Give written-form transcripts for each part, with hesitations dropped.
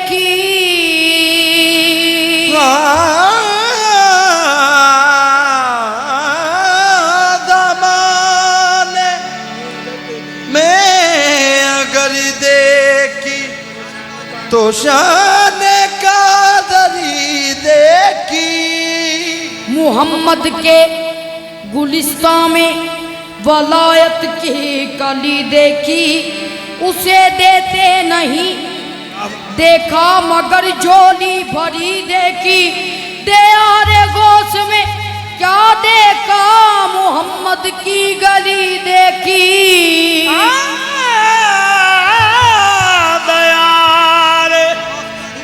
देखी ज़माने में अगर देखी तो शान कादरी देखी। मोहम्मद के गुलिस्तां में वलायत की कली देखी, उसे देते नहीं देखा मगर झोली भरी देखी। दयारे गोश में क्या देखा, मोहम्मद की गली देखी। दयारे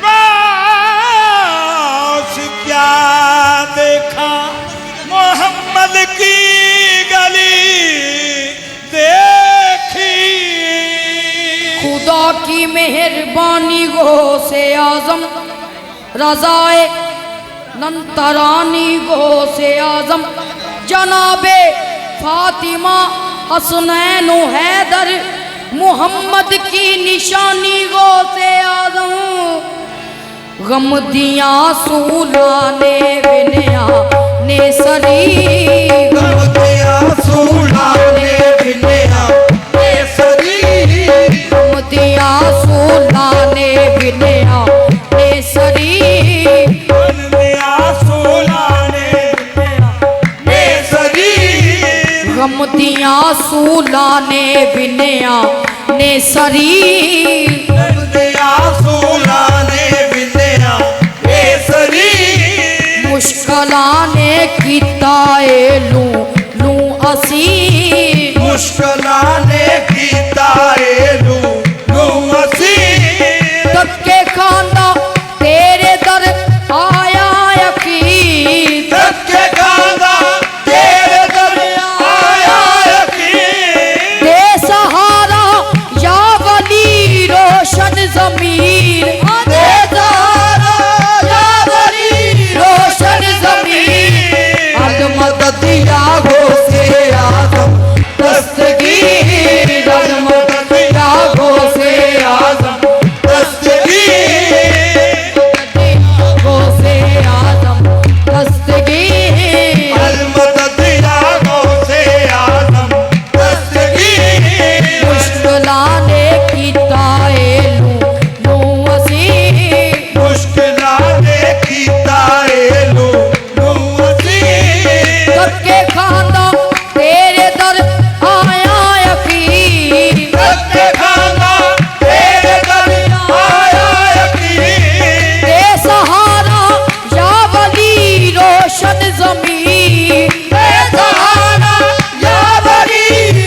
गोश क्या देखा, मोहम्मद की गली देखी। खुदा की मेहरबानी गो से आजम रजाए नंतरानी गो से आजम जनाबे फातिमा हसनैन हैदर मोहम्मद की निशानी गो से आजम। गम दिया सूलाने बिनया ने सरी, गम दिया सूलाने बिनया ने सरी, गम दिया सूलाने बिनया ने सरी, गम दिया सूलाने बिनया ने सरी, गम दिया सूलाने बिनया ने सरी, गम दिया सूलाने बिनया ने सरी। मुश्किलाने कीताए लू लू असी, मुश्किलाने कीताए लू लू असी। तबके खांदा तेरे दर आया यकीन, तबके खांदा तेरे दर आया यकीन। दे सहारा या वली रोशन ज़मीर, दे सहारा या वली रोशन ज़मीर। अल मदद या गो से आजम दस्तगीर, अल मदद या गो से आजम दस्तगीर, गो से आजम दस्तगीर। अल मदद या गो से आजम दस्तगीर। मुश्किलाने कीताए लू लू असी, मुश्किलाने कीताए लू लू असी। सबके खांदा तेरे दर आया यकीन, तबके खांदा तेरे दर आया यकीन। दे सहारा या वली रोशन ज़मीर, दे सहारा या वली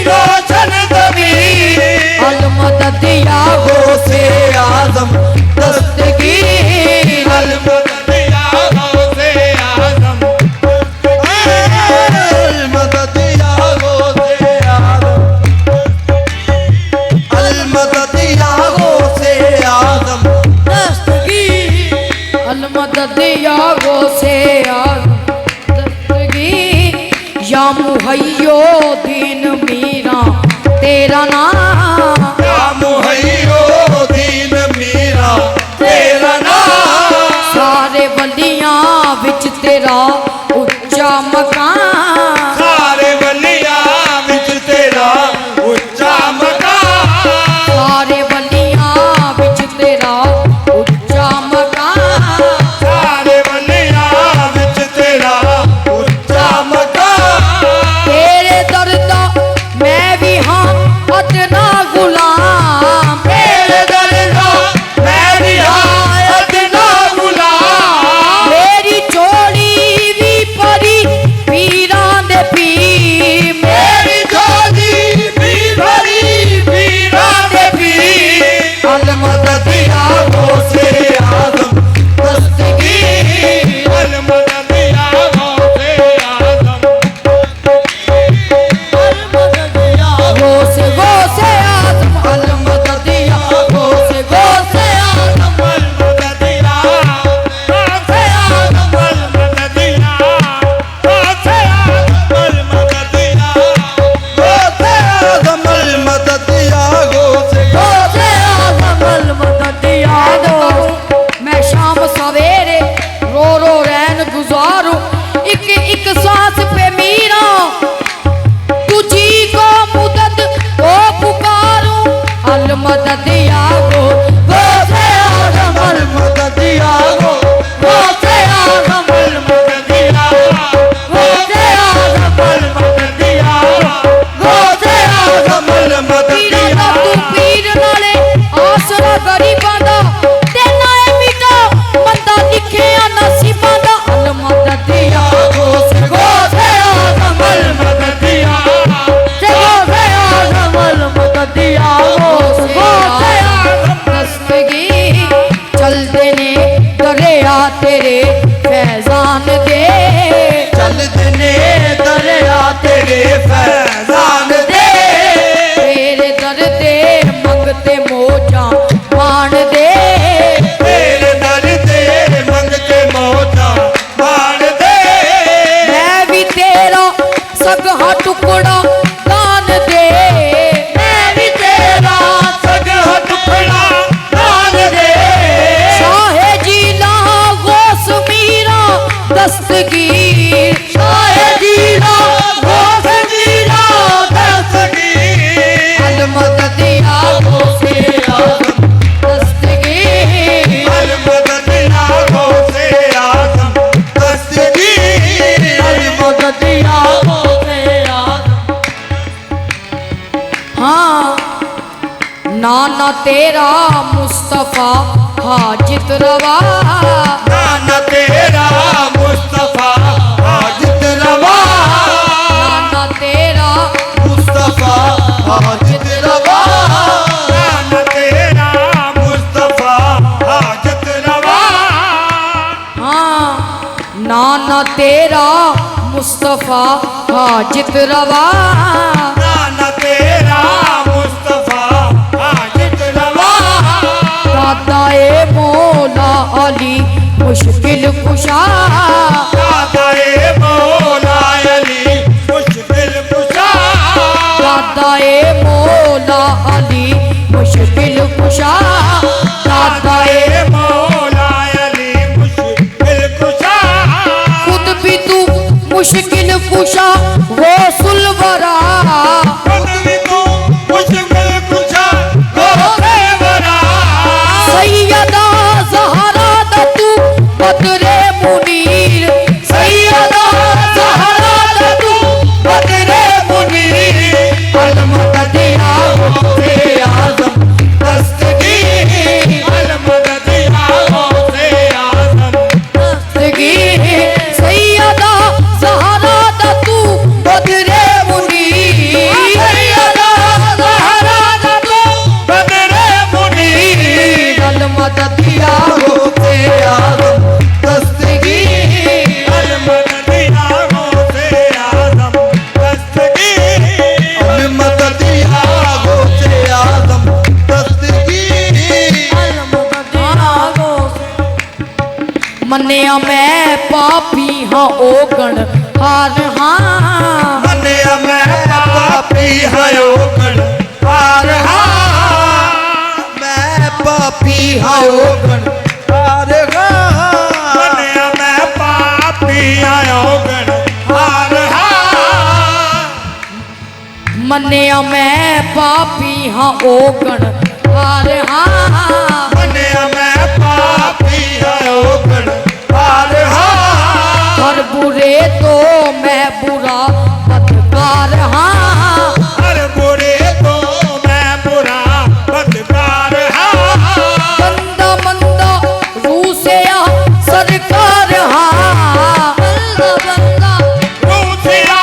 रोशन ज़मीर। अल मदद या गो से आजम दस्तगीर, अल मदद या गो से आजम, अल मदद या गो से आजम, अल मदद या गो से आजम दस्तगीर। अल मदद या गो से आजम दस्तगीर। या मुहैयो दीन मीरा तेरा नाम, या मुहैयो दीन मददिया गौसे आजम अल मददिया गौसे आजम अल मददिया गौसे आजम अल मददिया गौसे आजम अल मददिया तू पीर नाले आसरा गरीबां दा ते नाए मिटा मंदा लिखिया नसीबां दा अल मददिया गौसे आजम अल मददिया गौसे आजम अल मददिया गौसे आजम दस्तगीर चलदे ने दरिया तेरे फैजान दे चलदे ने दरिया तेरे फैजान दे तेरे दर दे मंगते मौजा मान दे तेरे दर दे मंगते मौजा मान दे मैं भी तेरा सगहा टुकड़ा दान दे मैं भी तेरा सगह टुकड़ा दान दे शाहे जीला गौस मीरा दस्तगीर शाहे जीला गौस मीरा दस्तगीर अल मददिया गौसे आजम दस्तगीर अल मददिया गौसे आजम दस्तगीर अल मददिया गौसे आजम हाँ नाना तेरा मुस्तफा हाजित रवा नाना तेरा मुस्तफा हाजित रवा नाना तेरा मुस्तफा हाजित रवा नाना तेरा मुस्तफा हाजित रवा हाँ नाना तेरा मुस्तफा हाजित रवा नाना तेरा मुस्तफा हाजित रवा दादा ए मौला अली मुश्किल कुशा दादाए मौला अली मुश्किल कुशा दादा ए मौला अली मुश्किल कुशा दादा ए दादाए मौला अली मुश्किल कुशा खुद भी तू मुश्किल कुशा वो सुलवरा खुद भी तू मुश्किल कुशा गौसे वरा सैयदा ज़हरा दा तू बदरे मुनीर सैयदा ज़हरा दा तू बदरे मुनीर अल मददिया गौसे आजम दस्तगीर अल मददिया गौसे आजम दस्तगीर सैयदा ज़हरा दा तू बदरे मुनीर सैयदा ज़हरा दा तू बदरे मुनीर अल मददिया गौसे आजम दस्तगीर अल मददिया गौसे आजम दस्तगीर अल मददिया गौसे आजम दस्तगीर मन्निया मैं पापी हाँ ओ गण हार हाँ मन्निया मैं पापी हयो गण हार हाँ मैं पापी हयो गण हार हाँ मन्निया मैं पापी हयो गण हार हाँ मन्निया मैं पापी हाँ ओ गण हार हाँ मन्निया मैं पापी हयो गण हार हाँ हर बुरे तो मैं बुरा बदकार हाँ हर बुरे को मैं बुरा बदकार हाँ बंदा मंदा रूह से आ सरकार हाँ बंदा बंदा रूठिया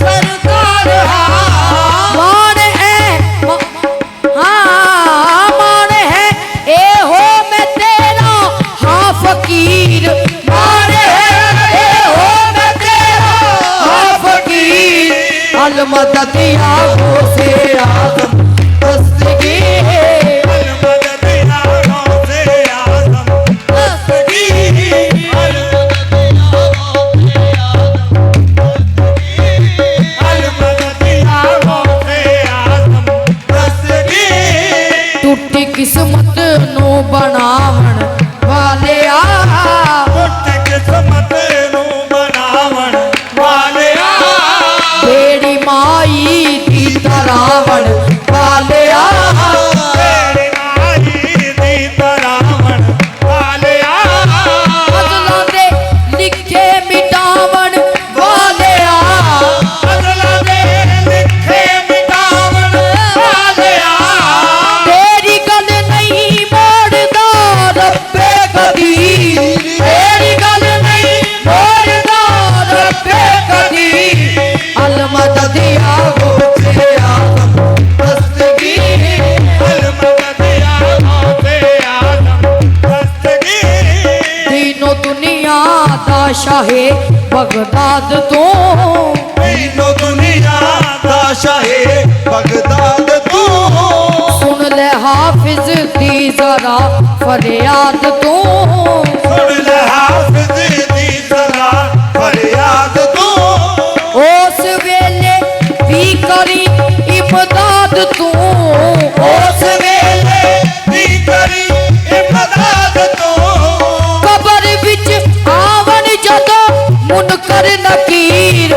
सरकार हाँ मान है हाँ मान है ए हो मैं तेरा हाँ फकीर मान है ए हो मैं तेरा हाँ फकीर अल मददिया गौसे आजम दस्तगीर अल मददिया गौसे आजम दस्तगीर अल मददिया गौसे आजम दस्तगीर टूटी किस्मत नो बनावण वाले आ टुट किस्मत नू बनावण वाले बेड़ी माई दी तरावण वाले आ ਸ਼ਾਹੇ ਬਗਦਾਦ ਤੋਂ ਮੈਨੂੰ ਦੁਨੀਆ ਦਾ ਸ਼ਾਹੇ ਬਗਦਾਦ ਤੂੰ ਸੁਣ ਲੈ ਹਾਫਿਜ਼ ਦੀ ਜ਼ਰਾ ਫਰਿਆਦ ਤੂੰ ਸੁਣ ਲੈ ਹਾਫਿਜ਼ ਦੀ ਜ਼ਰਾ ਫਰਿਆਦ ਤੂੰ ਉਸ ਵੇਲੇ ਵੀ ਕਰੀ ਇਮਦਾਦ ਤੂੰ ਉਸ ਵੇਲੇ ਵੀ ਕਰੀ ਇਮਦਾਦ ਤੂੰ ਕਬਰ ਵਿੱਚ ਆਵਣ ਜਦੋਂ ਮੁਨਕਰ ਨਕੀਰ